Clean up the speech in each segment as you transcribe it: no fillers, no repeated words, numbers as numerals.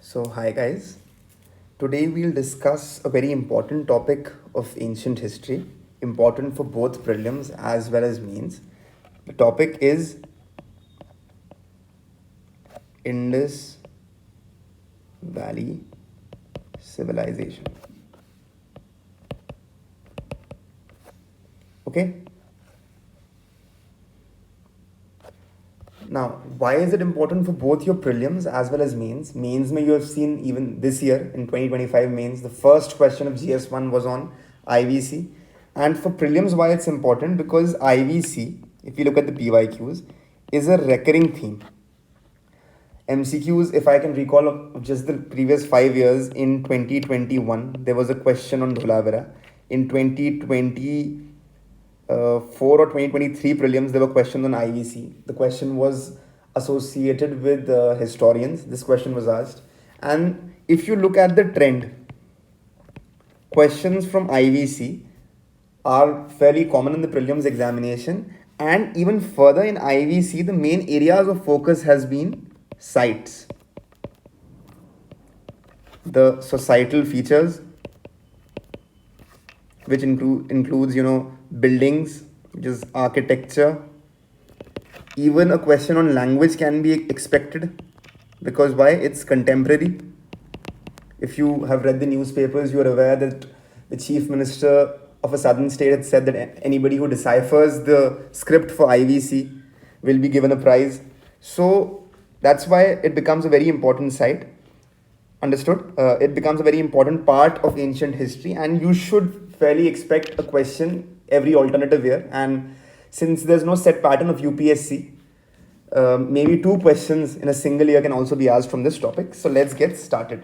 So, hi guys. Today we'll discuss a very important topic of ancient history, important for both prelims as well as mains. The topic is Indus Valley Civilization. Okay? Now, why is it important for both your prelims as well as mains? Mains, may you have seen even this year in 2025 mains, the first question of GS1 was on IVC. And for prelims, why it's important? Because IVC, if you look at the PYQs, is a recurring theme. MCQs, if I can recall of just the previous 5 years, in 2021, there was a question on Dhulavira. In 2024 or 2023 prelims, there were questions on IVC. The question was associated with historians. This question was asked. And if you look at the trend, questions from IVC are fairly common in the prelims examination. And even further in IVC, the main areas of focus has been sites, the societal features, which includes buildings, which is architecture. Even a question on language can be expected, because why? It's contemporary. If you have read the newspapers, you are aware that the chief minister of a southern state had said that anybody who deciphers the script for IVC will be given a prize. So that's why it becomes a very important site. Understood? It becomes a very important part of ancient history, and you should fairly expect a question every alternative year. And since there's no set pattern of UPSC, maybe two questions in a single year can also be asked from this topic. So let's get started.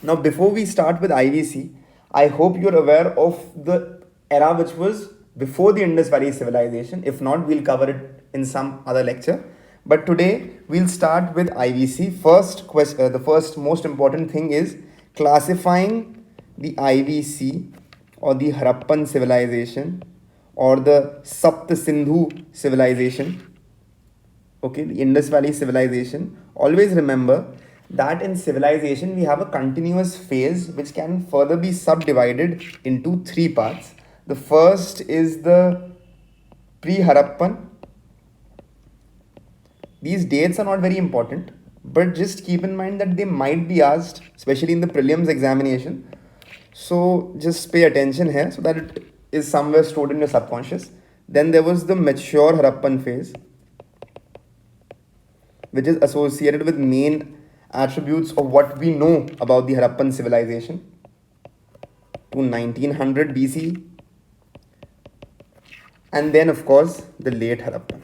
Now, before we start with IVC, I hope you're aware of the era which was before the Indus Valley Civilization. If not, we'll cover it in some other lecture. But today we'll start with IVC. The first most important thing is classifying the IVC or the Harappan civilization or the Sapt Sindhu civilization. Okay, the Indus Valley civilization. Always remember that in civilization we have a continuous phase which can further be subdivided into three parts. The first is the pre-Harappan. These dates are not very important, but just keep in mind that they might be asked, especially in the prelims examination. So just pay attention here so that it is somewhere stored in your subconscious. Then there was the mature Harappan phase, which is associated with main attributes of what we know about the Harappan civilization to 1900 BC. And then, of course, the late Harappan.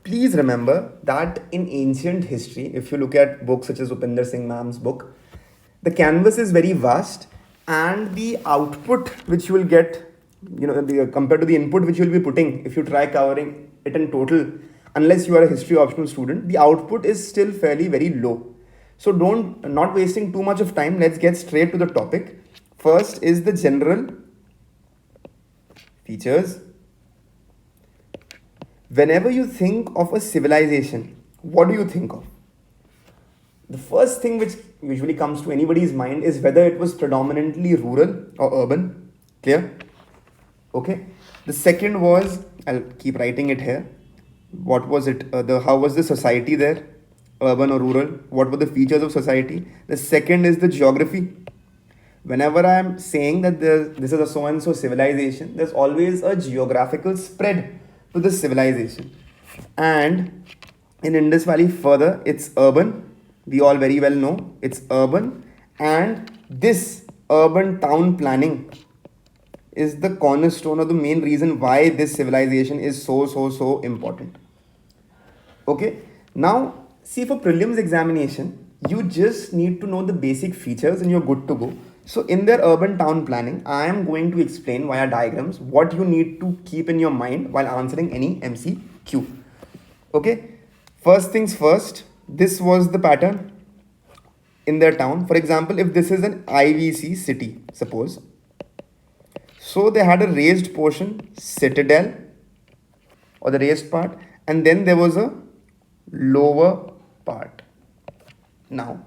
Please remember that in ancient history, if you look at books such as Upinder Singh Ma'am's book, the canvas is very vast, and the output which you will get, compared to the input which you will be putting, if you try covering it in total, unless you are a history optional student, the output is still fairly very low. So not wasting too much of time, let's get straight to the topic. First is the general features. Whenever you think of a civilization, what do you think of? The first thing which usually comes to anybody's mind is whether it was predominantly rural or urban. Clear? Okay. The second was, I'll keep writing it here. What was it? How was the society there? Urban or rural? What were the features of society? The second is the geography. Whenever I'm saying that this is a so and so civilization, there's always a geographical spread to the civilization. And in Indus Valley, further, it's urban. We all very well know it's urban, and this urban town planning is the cornerstone or the main reason why this civilization is so important. Okay, now see, for prelims examination, you just need to know the basic features and you're good to go. So in their urban town planning, I am going to explain via diagrams what you need to keep in your mind while answering any MCQ. Okay, first things first, this was the pattern in their town. For example, if this is an IVC city, suppose, so they had a raised portion, citadel, or the raised part, and then there was a lower part. Now,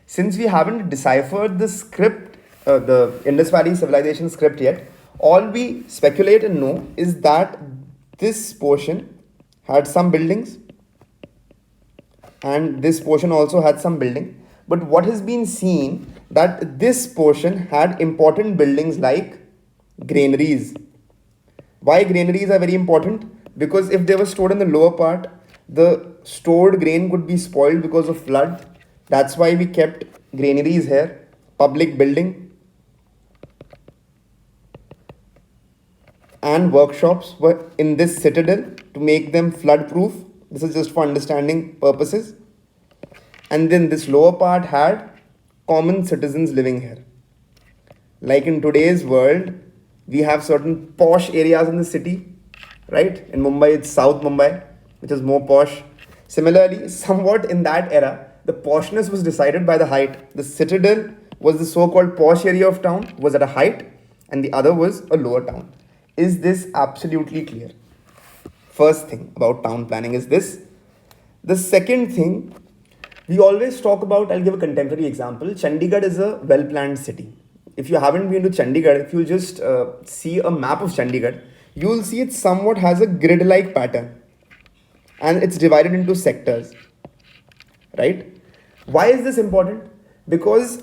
since we haven't deciphered the script, the Indus Valley civilization script yet, all we speculate and know is that this portion had some buildings and this portion also had some building. But what has been seen that this portion had important buildings like granaries. Why granaries are very important? Because if they were stored in the lower part, the stored grain could be spoiled because of flood. That's why we kept granaries here. Public building and workshops were in this citadel to make them flood proof. This is just for understanding purposes. And then this lower part had common citizens living here. Like in today's world, we have certain posh areas in the city, right? In Mumbai, it's South Mumbai, which is more posh. Similarly, somewhat in that era, the poshness was decided by the height. The citadel was the so-called posh area of town, was at a height, and the other was a lower town. Is this absolutely clear? First thing about town planning is this. The second thing, we always talk about, I'll give a contemporary example. Chandigarh is a well-planned city. If you haven't been to Chandigarh, if you just see a map of Chandigarh, you will see it somewhat has a grid-like pattern. And it's divided into sectors, right? Why is this important? Because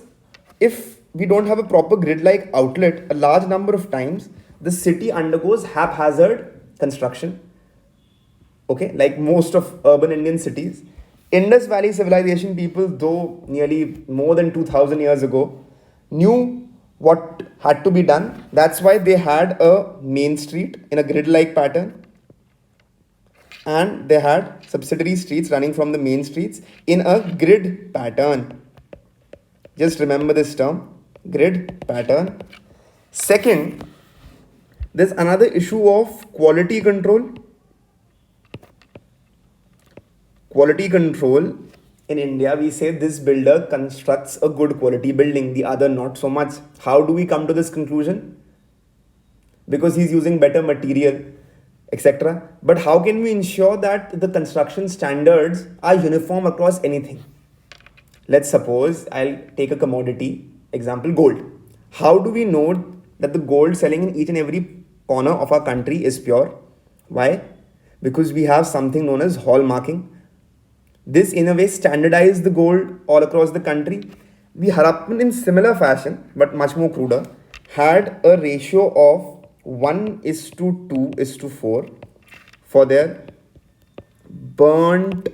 if we don't have a proper grid-like outlet, a large number of times, the city undergoes haphazard construction. Okay, like most of urban Indian cities. Indus Valley civilization people, though nearly more than 2000 years ago, knew what had to be done. That's why they had a main street in a grid-like pattern. And they had subsidiary streets running from the main streets in a grid pattern. Just remember this term, grid pattern. Second, there's another issue of quality control. Quality control in India, we say this builder constructs a good quality building, the other not so much. How do we come to this conclusion? Because he's using better material, etc. But how can we ensure that the construction standards are uniform across anything? Let's suppose I'll take a commodity example, gold. How do we know that the gold selling in each and every corner of our country is pure? Why? Because we have something known as hallmarking. This in a way standardized the gold all across the country. The Harappan in similar fashion, but much more cruder, had a ratio of 1:2:4 for their burnt,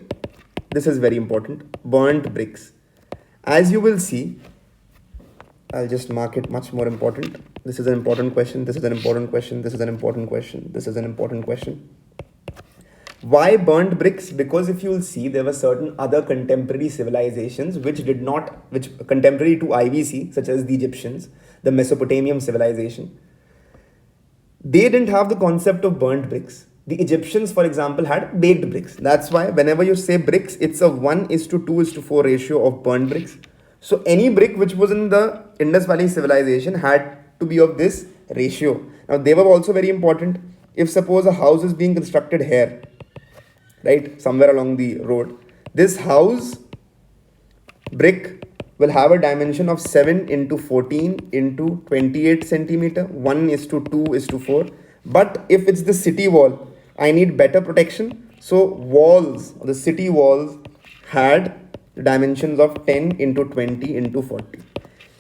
this is very important, burnt bricks. As you will see, I'll just mark it much more important. This is an important question, this is an important question, this is an important question, this is an important question. Why burnt bricks? Because if you will see, there were certain other contemporary civilizations which contemporary to IVC, such as the Egyptians, the Mesopotamian civilization, they didn't have the concept of burnt bricks. The Egyptians, for example, had baked bricks. That's why whenever you say bricks, it's a 1:2:4 ratio of burnt bricks. So any brick which was in the Indus Valley civilization had to be of this ratio. Now they were also very important. If suppose a house is being constructed here, right, somewhere along the road, this house brick will have a dimension of 7:14:28 centimeter, 1:2:4. But if it's the city wall, I need better protection. So walls, the city walls had dimensions of 10:20:40.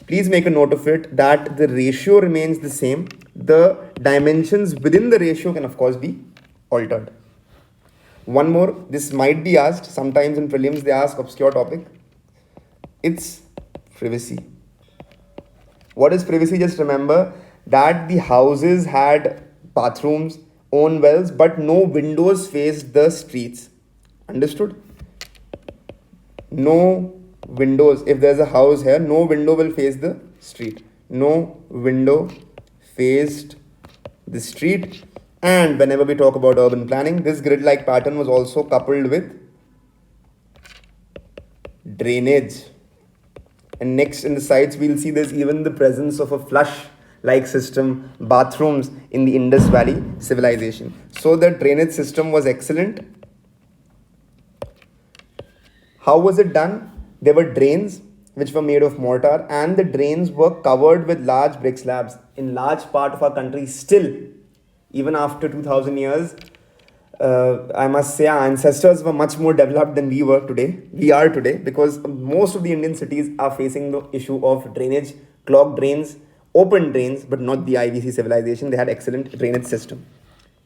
Please make a note of it that the ratio remains the same. The dimensions within the ratio can of course be altered. One more, this might be asked, sometimes in prelims they ask obscure topic. It's privacy. What is privacy? Just remember that the houses had bathrooms, own wells, but no windows faced the streets. Understood? No windows. If there's a house here, no window will face the street. No window faced the street. And whenever we talk about urban planning, this grid-like pattern was also coupled with drainage. And next in the sides, we'll see there's even the presence of a flush-like system, bathrooms in the Indus Valley civilization. So So the drainage system was excellent. How was it done? There were drains which were made of mortar, and the drains were covered with large brick slabs. In large part of our country, still, even after 2000 years, I must say our ancestors were much more developed than we were today. We are today, because most of the Indian cities are facing the issue of drainage, clogged drains, open drains, but not the IVC civilization. They had excellent drainage system.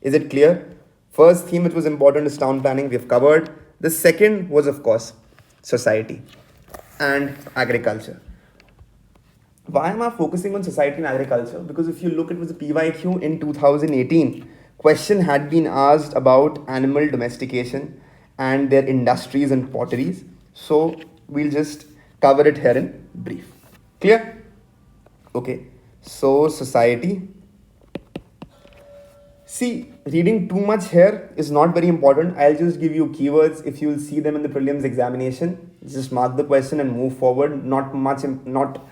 Is it clear? First theme which was important is town planning. We have covered. The second was, of course, society and agriculture. Why am I focusing on society and agriculture? Because if you look, it was a PYQ in 2018. Question had been asked about animal domestication and their industries and potteries. So we'll just cover it here in brief. Clear? Okay. So society. See, reading too much here is not very important. I'll just give you keywords. If you will see them in the prelims examination, just mark the question and move forward. Not much, not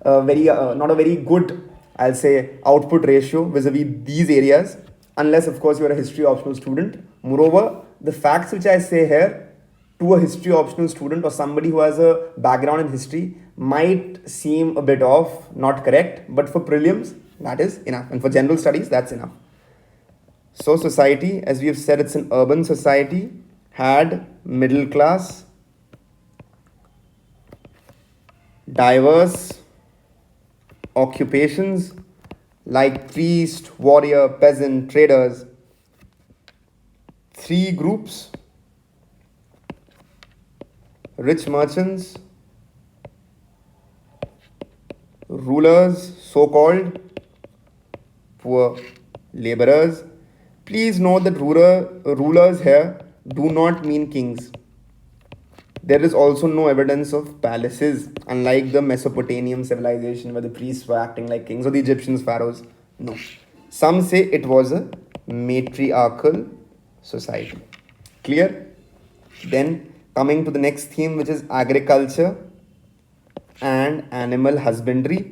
not a very good, I'll say, output ratio vis-a-vis these areas, unless of course you're a history optional student. Moreover, the facts which I say here to a history optional student or somebody who has a background in history might seem a bit off, not correct, but for prelims, that is enough. And for general studies, that's enough. So society, as we have said, it's an urban society, had middle class, diverse occupations like priest, warrior, peasant, traders. Three groups: rich merchants, rulers, so-called, poor laborers. Please note that rulers here do not mean kings. There is also no evidence of palaces, unlike the Mesopotamian civilization where the priests were acting like kings, or the Egyptians, pharaohs. No. Some say it was a matriarchal society. Clear? Then coming to the next theme, which is agriculture and animal husbandry.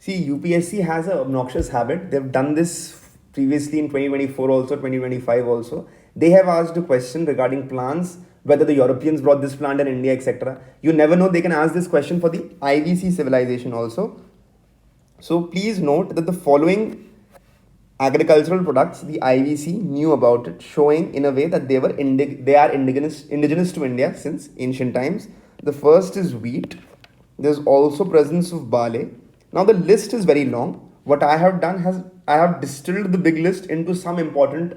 See, UPSC has an obnoxious habit. They've done this previously in 2024 also, 2025 also. They have asked a question regarding plants, whether the Europeans brought this plant in India, etc. You never know, they can ask this question for the IVC civilization also. So please note that the following agricultural products, the IVC knew about it, showing in a way that they are indigenous to India since ancient times. The first is wheat. There's also presence of barley. Now the list is very long. What I have done I have distilled the big list into some important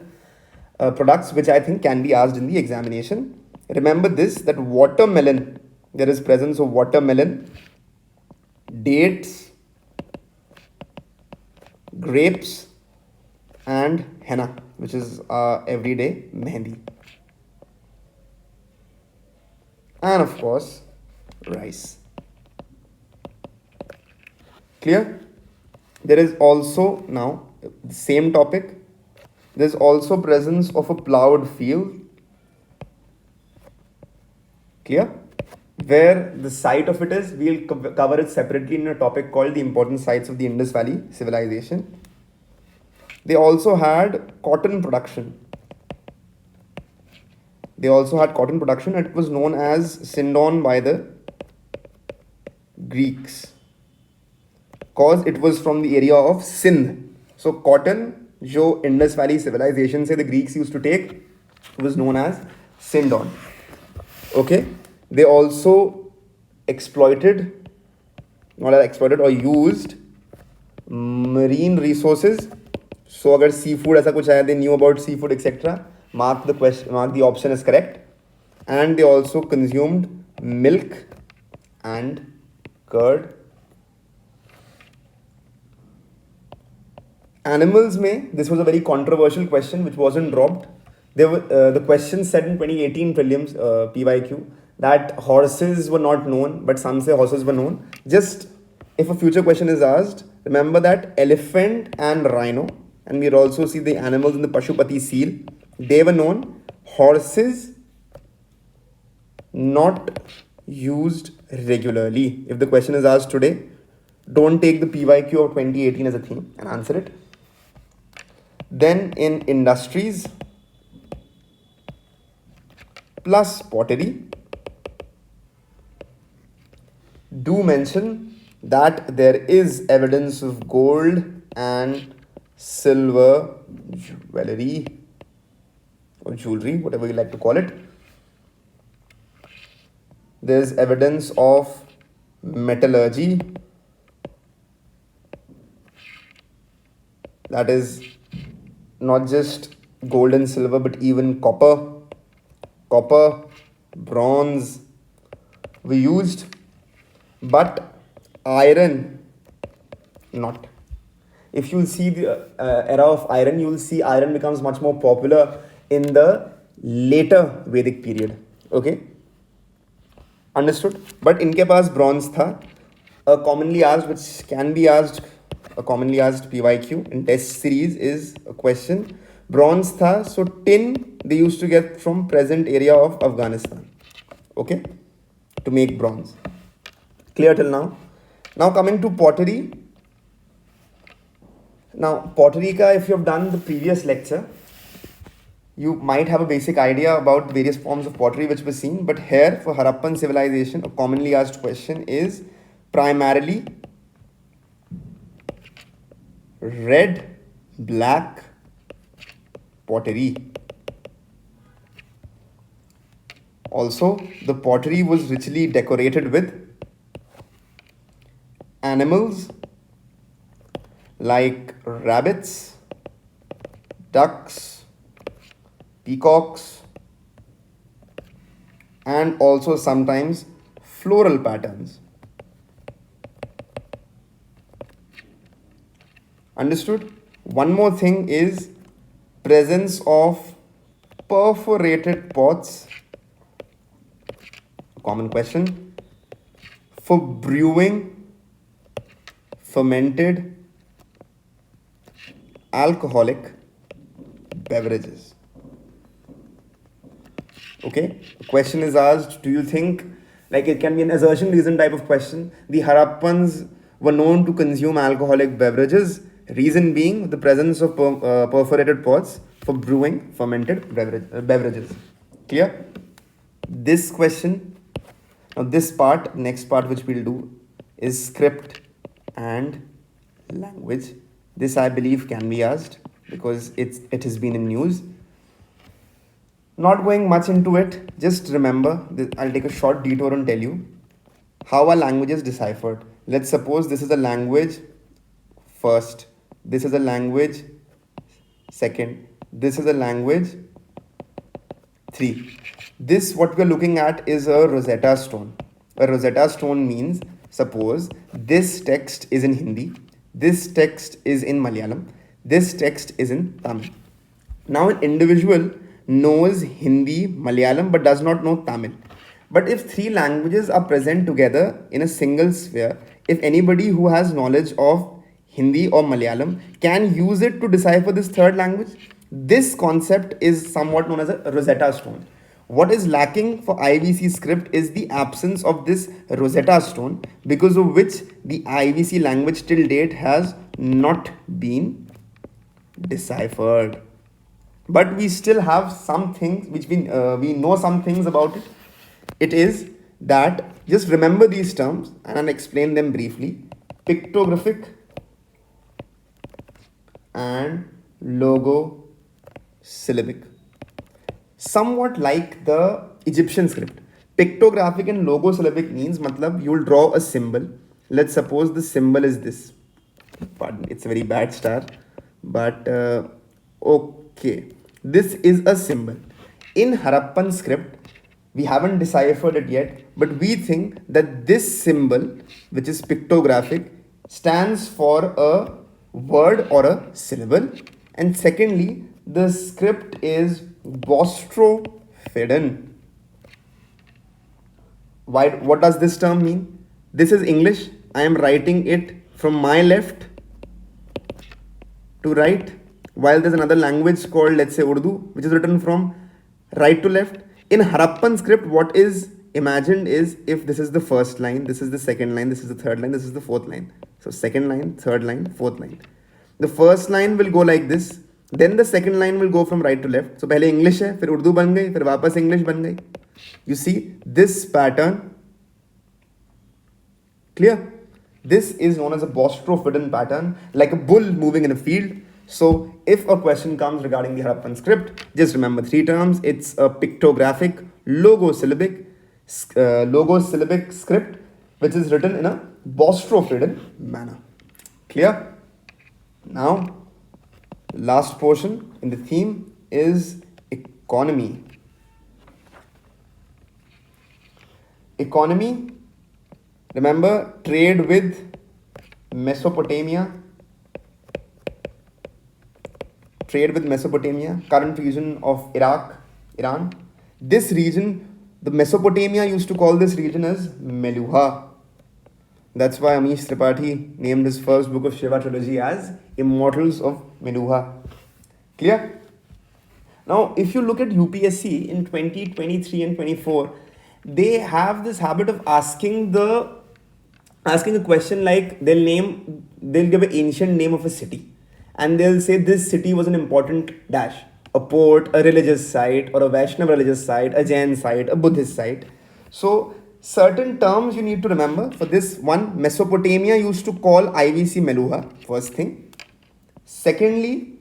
products which I think can be asked in the examination. Remember this, that watermelon, there is presence of watermelon, dates, grapes, and henna, which is everyday mehendi. And of course, rice. Clear? There is also, now, the same topic, there's also presence of a plowed field. Clear? Where the site of it is, we'll cover it separately in a topic called the important sites of the Indus Valley civilization. They also had cotton production. It was known as Sindon by the Greeks, because it was from the area of Sindh. So cotton, jo Indus Valley civilization se the Greeks used to take, was known as Sindon. Okay. They also exploited or used marine resources. So agar seafood aisa kuch hai, they knew about seafood, etc. Mark the option as correct. And they also consumed milk and curd. Animals this was a very controversial question which wasn't dropped. The question said in 2018 prelims PYQ that horses were not known, but some say horses were known. Just if a future question is asked, remember that elephant and rhino, and we'll also see the animals in the Pashupati seal, they were known. Horses not used regularly. If the question is asked today, Don't take the PYQ of 2018 as a theme and answer it. Then in industries plus pottery, do mention that there is evidence of gold and silver jewelry or jewelry, whatever you like to call it. There's evidence of metallurgy, that is not just gold and silver but even copper, bronze were used, but iron not. If you see the era of iron, you will see iron becomes much more popular in the later Vedic period. Okay, understood? But इनके पास bronze था. A commonly asked, which can be asked, a commonly asked PYQ in test series is a question. Bronze tha, so tin they used to get from present area of Afghanistan. Okay, to make bronze. Clear till now? Now coming to pottery. Now pottery ka, if you have done the previous lecture, you might have a basic idea about various forms of pottery which were seen. But here for Harappan civilization, a commonly asked question is primarily red, black pottery. Also, the pottery was richly decorated with animals like rabbits, ducks, peacocks, and also sometimes floral patterns. Understood? One more thing is presence of perforated pots. Common question. For brewing fermented alcoholic beverages. Okay, the question is asked, do you think, like it can be an assertion reason type of question, the Harappans were known to consume alcoholic beverages, reason being the presence of perforated pots for brewing fermented beverages. Clear? This question, now this part, next part which we'll do is script and language. This I believe can be asked because it has been in news. Not going much into it, just remember, I'll take a short detour and tell you how are languages deciphered. Let's suppose this is a language first, this is a language second, this is a language 3. This, what we're looking at, is a Rosetta Stone. A Rosetta Stone means, suppose this text is in Hindi, this text is in Malayalam, this text is in Tamil. Now an individual knows Hindi, Malayalam, but does not know Tamil. But if 3 languages are present together in a single sphere, if anybody who has knowledge of Hindi or Malayalam can use it to decipher this third language, this concept is somewhat known as a Rosetta Stone. What is lacking for IVC script is the absence of this Rosetta Stone, because of which the IVC language till date has not been deciphered. But we still have some things which we know some things about it. It is that, just remember these terms and I'll explain them briefly. Pictographic and logosyllabic. Somewhat like the Egyptian script. Pictographic and logosyllabic means, matlab, you'll draw a symbol. Let's suppose the symbol is this. Pardon, it's a very bad star. But okay, this is a symbol. In Harappan script, we haven't deciphered it yet, but we think that this symbol, which is pictographic, stands for a word or a syllable. And secondly, the script is Bostrophidan. Why? What does this term mean? This is English. I am writing it from my left to right, while there's another language called, let's say, Urdu, which is written from right to left. In Harappan script, what is imagined is if this is the first line, this is the second line, this is the third line, this is the fourth line. So second line, third line, fourth line. The first line will go like this, then the second line will go from right to left. So पहले English है, फिर उर्दू बन गई, फिर वापस English बन गई. You see this pattern? Clear? This is known as a boustrophodon pattern, like a bull moving in a field. So if a question comes regarding the Harappan script, just remember three terms. It's a pictographic logosyllabic script which is written in a boustrophodon manner. Clear? Now, last portion in the theme is economy. Economy, remember, trade with Mesopotamia, current region of Iraq, Iran. This region, the Mesopotamia used to call this region as Meluha. That's why Amish Tripathi named his first book of Shiva trilogy as Immortals of Meluha. Clear? Now, if you look at UPSC in 2023 and 24, they have this habit of asking a question like they'll give an ancient name of a city and they'll say this city was an important dash, a port, a religious site, or a Vaishnava religious site, a Jain site, a Buddhist site. So certain terms you need to remember. For this one, Mesopotamia used to call IVC Meluha, first thing. Secondly,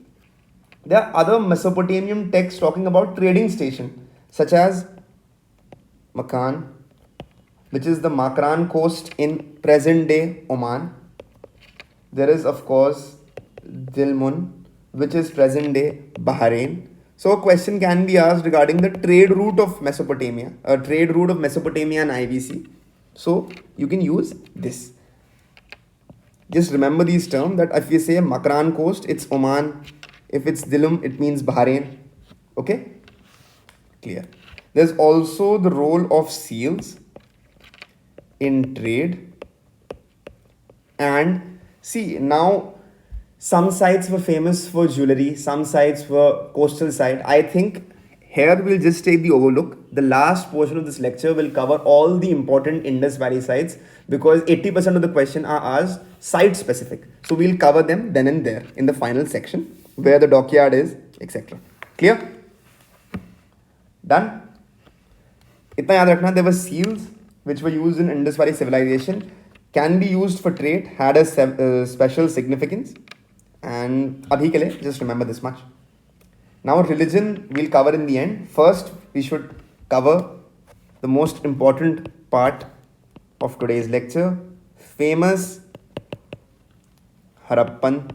there are other Mesopotamian texts talking about trading station, such as Makan, which is the Makran coast in present-day Oman. There is, of course, Dilmun, which is present-day Bahrain. So a question can be asked regarding the trade route of Mesopotamia, and IVC. So you can use this. Just remember these terms, that if you say Makran coast, it's Oman. If it's Dilum, it means Bahrain. Okay? Clear. There's also the role of seals in trade. And see, now some sites were famous for jewelry, some sites were coastal site. I think here we'll just take the overlook. The last portion of this lecture will cover all the important Indus Valley sites, because 80% of the question are asked site specific. So we'll cover them then and there in the final section where the dockyard is, etc. Clear? Done? Itna yaad rakhna, there were seals which were used in Indus Valley civilization, can be used for trade, had a special significance. And abhi ke liye, just remember this much. Now religion we'll cover in the end. First, we should cover the most important part of today's lecture, famous Harappan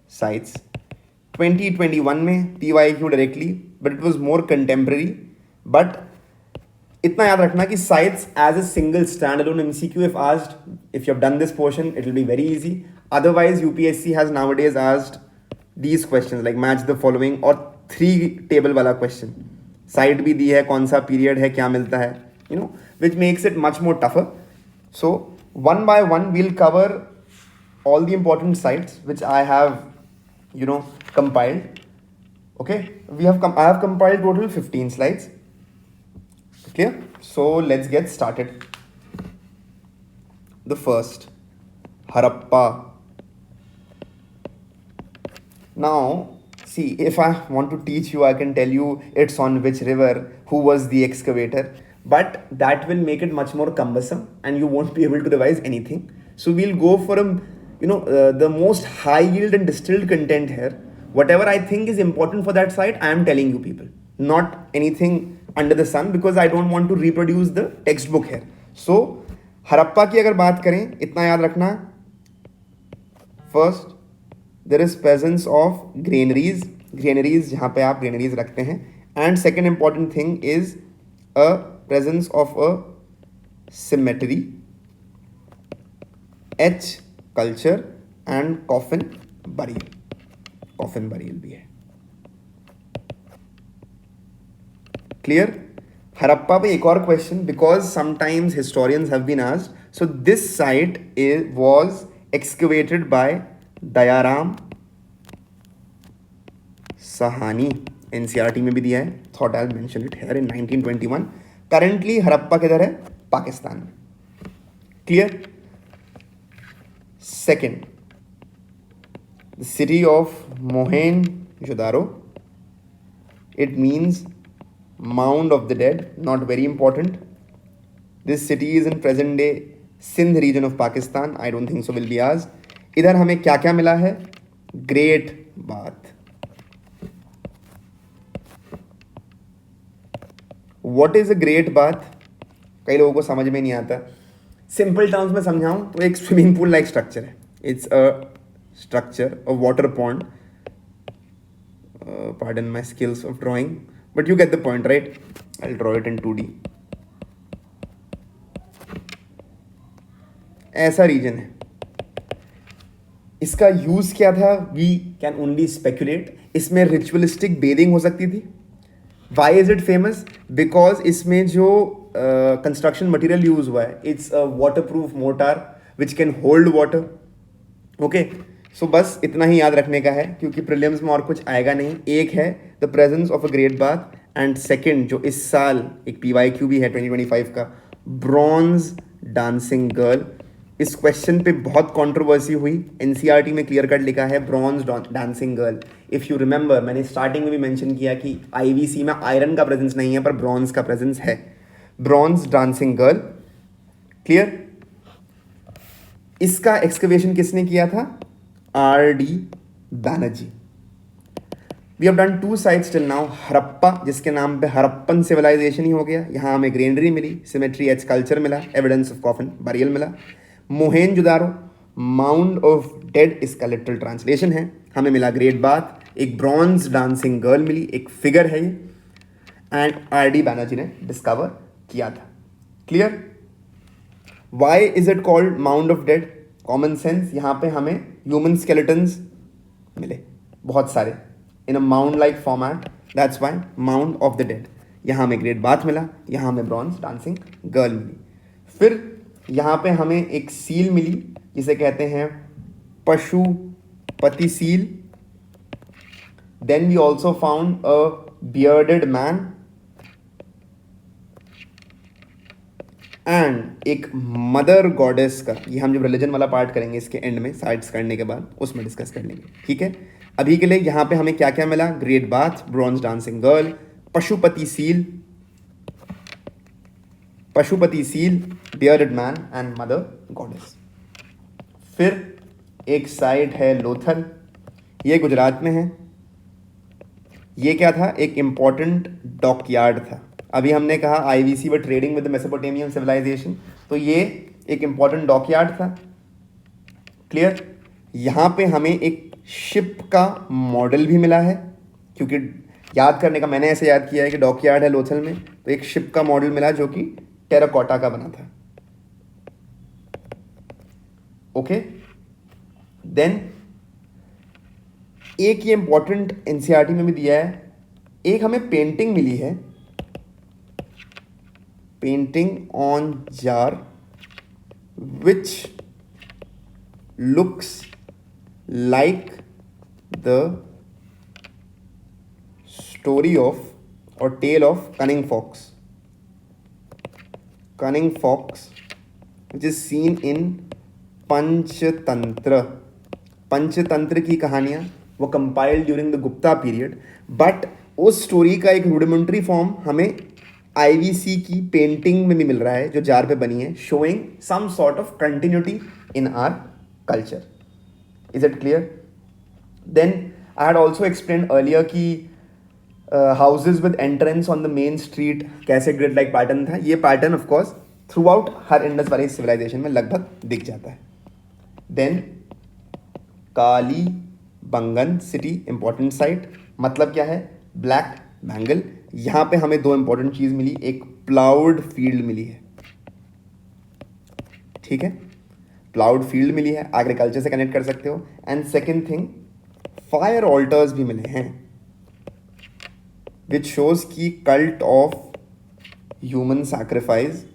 sites. 2021 में PYQ directly, but it was more contemporary. But इतना याद रखना कि sites as a single standalone MCQ, if asked, if you have done this portion, it will be very easy. Otherwise, UPSC has nowadays asked these questions like match the following or 3 table वाला question. Site भी दी है, कौन सा period है, क्या मिलता है, which makes it much more tougher. So one by one, we'll cover all the important sites which I have, compiled. Okay, I have compiled total 15 slides. Clear? So let's get started. The first, Harappa. Now, see, if I want to teach you, I can tell you it's on which river, who was the excavator, but that will make it much more cumbersome and you won't be able to revise anything. So we'll go for the most high yield and distilled content here. Whatever I think is important for that site, I am telling you people, not anything under the sun, because I don't want to reproduce the textbook here. So Harappa की अगर बात करें, इतना याद रखना. First, there is presence of granaries जहाँ पे आप granaries रखते हैं. And second important thing is a presence of a cemetery, H culture, and coffin burial भी है. Clear? Harappa पे एक और question, because sometimes historians have been asked. So this site was excavated by Dayaram Sahani. NCRT में भी दिया है. Thought I'll mention it here in 1921. Currently Harappa किधर है? पाकिस्तान में. Clear? Second, the city of Mohenjo-daro, it means mound of the dead, not very important. This city is in present day Sindh region of Pakistan. I don't think so will be asked. इधर हमें क्या क्या मिला है? Great bath. What is a great bath? कई लोगों को समझ में नहीं आता. सिंपल टर्म्स में समझाऊं तो एक स्विमिंग पूल लाइक स्ट्रक्चर है. It's a structure, a water pond. Pardon my skills of drawing, but you get the point, right? I'll draw it in 2D. ऐसा रीजन है. इसका यूज क्या था? We can only speculate. इसमें ritualistic bathing हो सकती थी. Why is it famous? Because इसमें जो कंस्ट्रक्शन मटेरियल यूज हुआ है, it's a waterproof mortar which can hold water. Okay, so बस इतना ही याद रखने का है, क्योंकि प्रीलिम्स में और कुछ आएगा नहीं. एक है the presence of a great bath, and second जो इस साल एक PYQ भी है 2025 का, ब्रॉन्ज डांसिंग गर्ल. इस क्वेश्चन पे बहुत कंट्रोवर्सी हुई. NCERT में क्लियर कट लिखा है bronze dancing girl. If you remember, मैंने स्टार्टिंग में भी मेंशन किया कि IVC में आयरन का प्रेजेंस नहीं है पर ब्रॉन्ज का प्रेजेंस है. Bronze dancing girl. क्लियर? इसका एक्सकवेशन किसने किया था? R.D. Banerjee. We have done 2 sites till now. Harappa, जिसके नाम पे हड़प्पन सिविलाइजेशन ही हो गया, यहाँ हमें ग्रेनरी मिली, सिमेट्री एच कल्चर मिला, एविडेंस ऑफ कॉफिन बरियल मिला. मोहेंजोदारो, माउंड ऑफ डेड, इसका लिटरल ट्रांसलेशन है. हमें मिला ग्रेट बाथ, एक ब्रॉन्ज डांसिंग गर्ल मिली, एक फिगर है ये, एंड R.D. बैनर्जी ने डिस्कवर किया था. Clear? Why is it called mound of dead? Common sense. यहाँ पे हमें ह्यूमन स्केलेटन्स मिले बहुत सारे in a mound like format. That's why mound of the dead. यहाँ हमें ग्रेट बाथ मिला, यहाँ हमें ब्रॉन्ज डांसिंग गर्ल मिली. फिर यहाँ पे हमें एक सील मिली जिसे कहते हैं Pashupati seal. Then we also found a bearded man and एक मदर गॉडेस का. ये हम जब रिलीजन वाला पार्ट करेंगे इसके एंड में, साइड्स करने के बाद, उसमें डिस्कस कर लेंगे. ठीक है? अभी के लिए यहाँ पे हमें क्या क्या मिला? Great bath, bronze dancing girl, Pashupati seal, bearded man and mother goddess. फिर एक साइट है लोथल. ये गुजरात में है. ये क्या था? एक इंपॉर्टेंट डॉकयार्ड था. अभी हमने कहा IVC व ट्रेडिंग विद मेसोपोटेमियन सिविलाइजेशन, तो ये एक इंपॉर्टेंट डॉकयार्ड था. क्लियर? यहाँ पे हमें एक शिप का मॉडल भी मिला है, क्योंकि याद करने का मैंने ऐसे याद किया है कि डॉकयार्ड है लोथल में, तो एक शिप का मॉडल मिला जो कि टेराकोटा का बना था. ओके, देन एक ये इंपॉर्टेंट NCERT में भी दिया है. एक हमें पेंटिंग मिली है, painting on jar which looks like the story of or tale of cunning fox which is seen in Panchatantra. Panchatantra की कहानियाँ वो compiled during the Gupta period, but उस स्टोरी का एक रूडिमेंट्री फॉर्म हमें IVC की पेंटिंग में भी मिल रहा है जो जार पे बनी है, showing some sort of continuity in our culture. Is it clear? Then I had also explain earlier कि houses with entrance on the main street कैसे ग्रिड लाइक पैटर्न था. ये पैटर्न ऑफकोर्स थ्रू आउट हर Indus valley civilization में लगभग दिख जाता है. Then Kalibangan city, important site. मतलब क्या है? Black bangle. यहाँ पे हमें 2 इंपॉर्टेंट चीज मिली. एक प्लाउड फील्ड मिली है. ठीक है, प्लाउड फील्ड मिली है, एग्रीकल्चर से कनेक्ट कर सकते हो. And second thing, fire alters भी मिले हैं विच शोज की cult of human sacrifice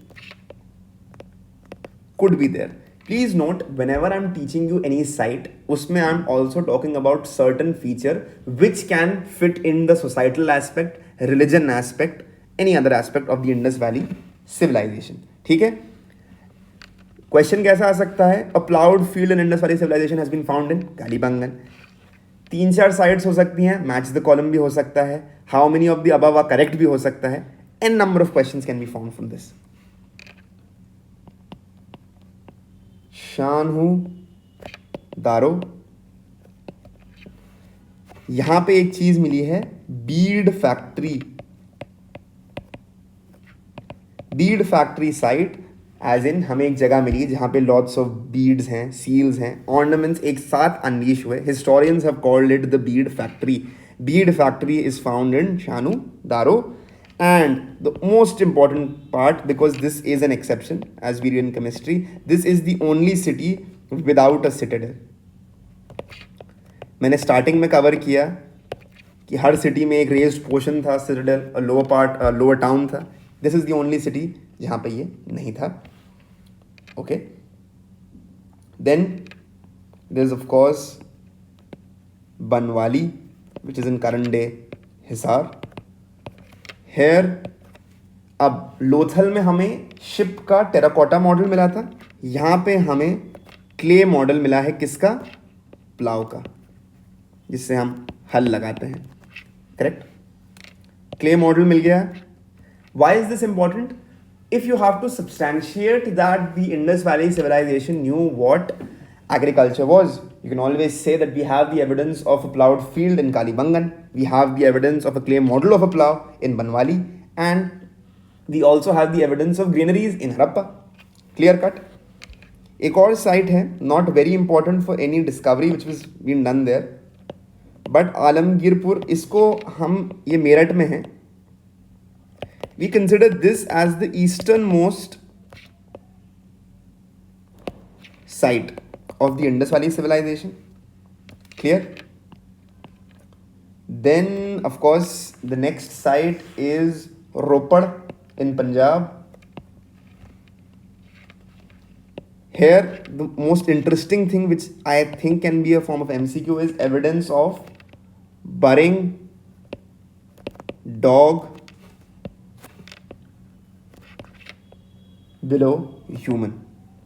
could be there. Please note, whenever I'm teaching you any site, उसमें I'm also talking about certain feature which can fit in the societal aspect, religion aspect, any other aspect of the Indus Valley civilization. ठीक है, question कैसा आ सकता है? A ploughed field in Indus valley civilization has been found in Kalibangan. 3-4 sites हो सकती हैं, match the column भी हो सकता है, how many of the above are correct भी हो सकता है. An number of questions can be found from this. Chanhudaro. यहां पे एक चीज मिली है, bead factory. Bead factory site as in हमें एक जगह मिली जहां पे लॉट्स ऑफ बीड्स हैं, सील्स हैं, ऑर्नामेंट्स एक साथ अनलीश हुए. Historians have called it the bead factory. Bead factory is found in Shanu Daro. And the most important part, because this is an exception as we read in chemistry, this is the only city without a citadel. मैंने starting में cover किया कि हर city में एक raised portion था, citadel, lower part, lower town था. This is the only city जहां पे ये नहीं था. Okay, then there is of course Banawali which is in current day Hisar. Here, अब लोथल में हमें शिप का टेराकोटा मॉडल मिला था, यहाँ पे हमें क्ले मॉडल मिला है. किसका? प्लाव का, जिससे हम हल लगाते हैं. करेक्ट, क्ले मॉडल मिल गया. Why is this important? If you have to substantiate that the Indus valley civilization knew what agriculture was, you can always say that we have the evidence of a plowed field in Kalibangan, we have the evidence of a clay model of a plow in Banwali, and we also have the evidence of granaries in Harappa. Clear cut. एक और site है, not very important for any discovery which was been done there, but Alamgirpur, इसको हम, ये मेरठ में है. We consider this as the easternmost site of the Indus Valley civilization. Clear? Then of course the next site is Ropar in Punjab. Here the most interesting thing which I think can be a form of MCQ is evidence of burying dog below human.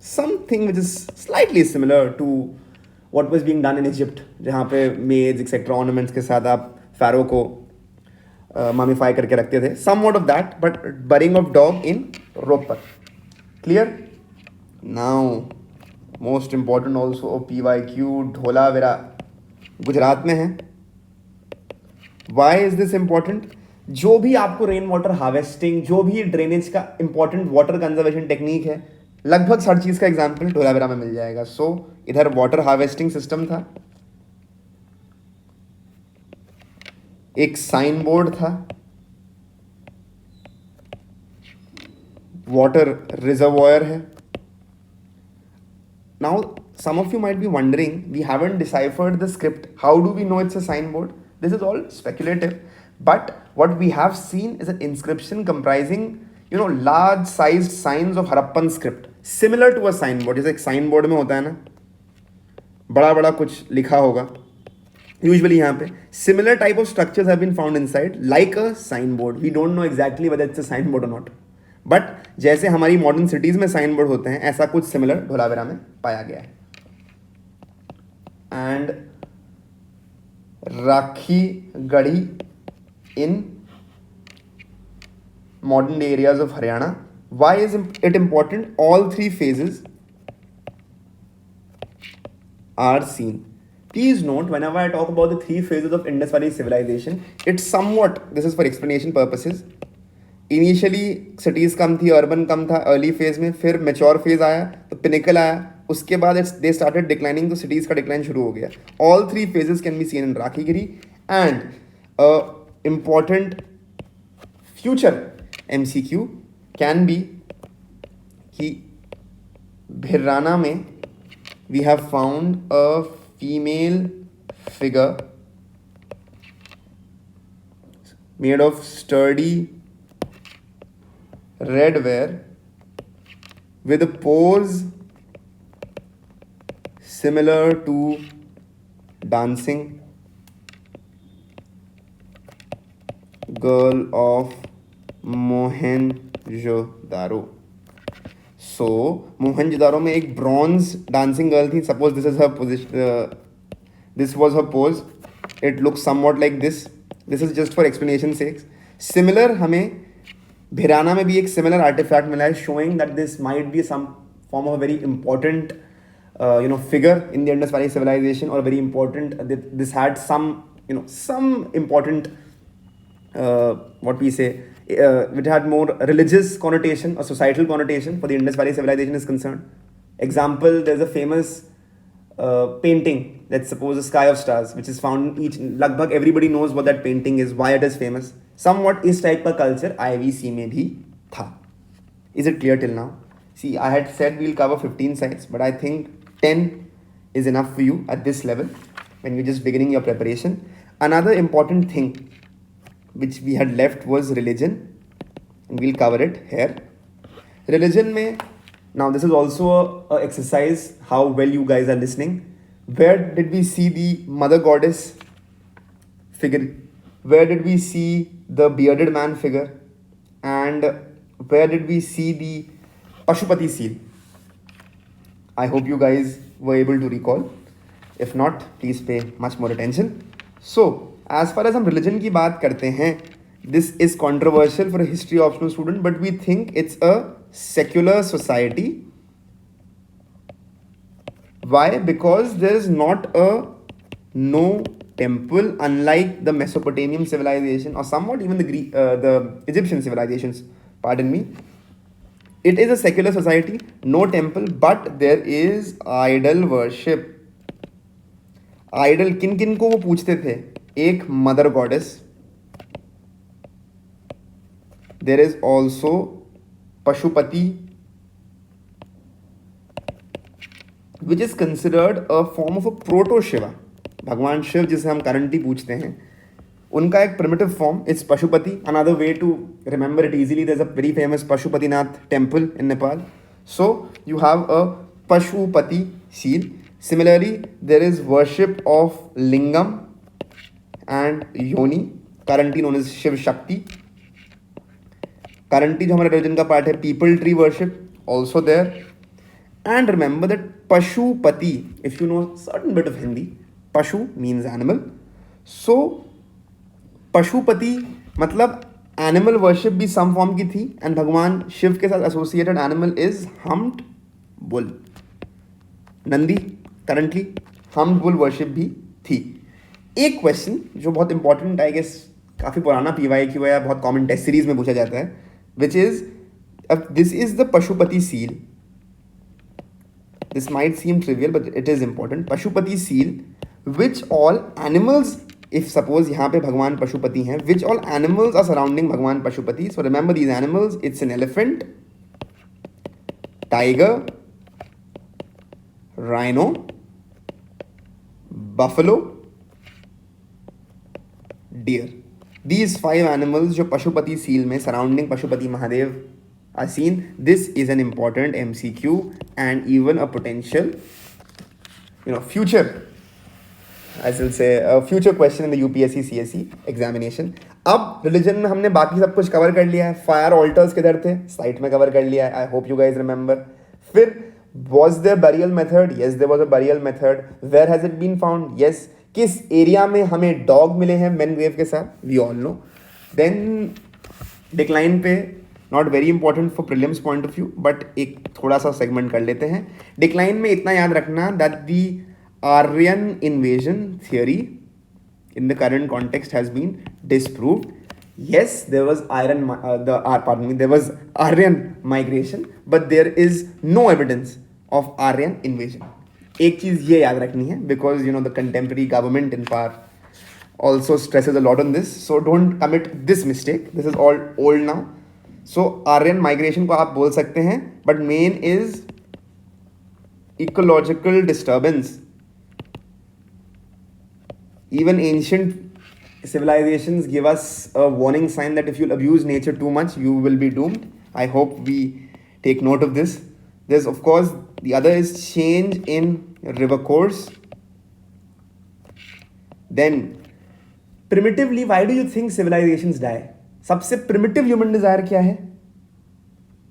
Something which is slightly similar to what was being done in Egypt, जहाँ पे मेज etcetera ornaments के साथ आप pharaoh को ममीफाई करके रखते थे. Somewhat of that, but burying of dog in Ropar. Clear? Now, most important also PYQ, Dholavira Gujarat में है. Why is this important? जो भी आपको रेन वाटर हार्वेस्टिंग, जो भी ड्रेनेज का इंपॉर्टेंट वाटर कंजर्वेशन टेक्निक है, लगभग हर चीज का एग्जाम्पल ढोलावीरा में मिल जाएगा. सो इधर वाटर हार्वेस्टिंग सिस्टम था, एक साइन बोर्ड था, वाटर रिजर्वॉयर है. Now some of you might be wondering, we haven't deciphered the script. How do we know it's a sign board? This is all speculative, but what we have seen is an inscription comprising, you know, large sized signs of Harappan script, similar to a signboard. जैसे एक sign board में होता है ना, बड़ा बड़ा कुछ लिखा होगा usually. यहाँ पे similar type of structures have been found inside like a signboard. We don't know exactly whether it's a signboard or not, but जैसे हमारी modern cities में साइन बोर्ड होते हैं, ऐसा कुछ similar ढोलावीरा में पाया गया है. And Rakhi Garhi in modern day areas of Haryana. Why is it important? All three phases are seen. Please note, whenever I talk about the three phases of Indus Valley civilization, it's somewhat, this is for explanation purposes. Initially cities कम थी, urban कम था early phase में, फिर mature phase आया तो pinnacle आया, उसके बाद they started declining, तो cities का decline शुरू हो गया. All three phases can be seen in Rakhigiri. And important future MCQ can be कि भिराना में we have found a female figure made of sturdy red wear with a pose similar to dancing girl of Mohenjodaro. सो मोहनजोदारो में एक bronze dancing girl थी. Suppose this is her position, this was her pose. It looks somewhat like this. This is just for explanation sakes. Similar हमें भिराना में भी एक similar artifact मिला है, showing that this might be some form of a very important figure in the Indus Valley civilization, or very important, this had some some important what we say, it had more religious connotation or societal connotation for the Indus Valley civilization is concerned. Example, there's a famous painting, let's suppose the Sky of Stars, which is found in each, lagbhag everybody knows what that painting is, why it is famous. Somewhat is type का culture IVC में भी था. Is it clear till now? See, I had said we'll cover 15 sites, but I think 10 is enough for you at this level when you're just beginning your preparation. Another important thing which we had left was religion, and we'll cover it here. Religion mein, now this is also a exercise how well you guys are listening. Where did we see the mother goddess figure? Where did we see the bearded man figure? And where did we see the Pashupati seal? I hope you guys were able to recall. If not, please pay much more attention. So, as far as हम religion की बात करते हैं, this is controversial for a history optional student, but we think it's a secular society. Why? Because there is not no temple, unlike the Mesopotamian civilization or somewhat even the Egyptian civilizations. Pardon me. It is a secular society, no temple, but there is idol worship. Idol किन किन को वो पूछते थे? एक mother goddess. There is also Pashupati, which is considered a form of a proto Shiva. भगवान शिव जिसे हम करंटली पूछते हैं, उनका एक primitive form is Pashupati. Another way to remember it easily, there's a very famous Pashupatinath temple in Nepal. So you have a Pashupati seal. Similarly, there is worship of Lingam and Yoni, currently known as Shiv Shakti. Currently जो हमारे religion का part है people tree worship, also there. And remember that Pashupati, if you know certain bit of Hindi, Pashu means animal. So Pashupati मतलब animal worship भी some form की थी, and भगवान शिव के साथ associated animal is humped bull. Nandi currently humped bull worship भी थी. एक क्वेश्चन जो बहुत इंपॉर्टेंट आई गेस, काफ़ी पुराना PYQ है, बहुत कॉमन टेस्ट सीरीज में पूछा जाता है, which is this is the Pashupati seal. This might seem trivial but it is important. Pashupati seal, which all animals, if suppose यहाँ पे भगवान पशुपति हैं, which all animals are surrounding भगवान Pashupati? So remember these animals. It's an elephant, tiger, rhino, buffalo, deer. These 5 animals जो Pashupati seal में surrounding Pashupati Mahadev are seen. This is an important MCQ and even a potential future, I will say a future question in the UPSC CSE examination. अब religion में हमने बाकी सब कुछ cover कर लिया है. फायर ऑल्टर्स किधर थे? साइट में कवर कर लिया है. I hope you guys remember. फिर was there burial method? Yes, there was a burial method. Where has it been found? Yes. किस एरिया में हमें डॉग मिले हैं मेन ग्रेव के साथ? We all know. Then decline पे, not very important for prelims point of view, but एक थोड़ा सा सेगमेंट कर लेते हैं. डिक्लाइन में इतना याद रखना that the Aryan invasion theory in the current context has been disproved. Yes, there was there was Aryan migration, but there is no evidence of Aryan invasion. एक चीज ये याद रखनी है, because the contemporary government in power also stresses a lot on this, so don't commit this mistake. This is all old now. So Aryan migration को आप बोल सकते हैं, but main is ecological disturbance. Even ancient civilizations give us a warning sign that if you abuse nature too much, you will be doomed. I hope we take note of this. There's, of course, the other is change in river course. Then, primitively, why do you think civilizations die? सबसे primitive human Dzire क्या है?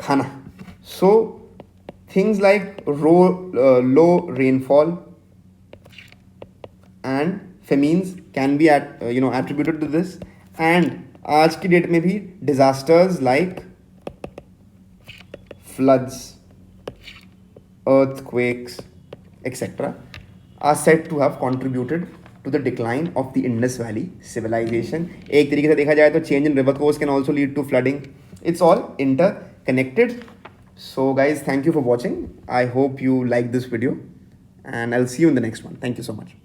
खाना. So things like low rainfall and famines can be attributed to this. And आज की date में भी disasters like floods, earthquakes, etc. are said to have contributed to the decline of the Indus Valley civilization. एक तरीके से देखा जाए तो change in river course can also lead to flooding. It's all interconnected. So guys, thank you for watching. I hope you like this video and I'll see you in the next one. Thank you so much.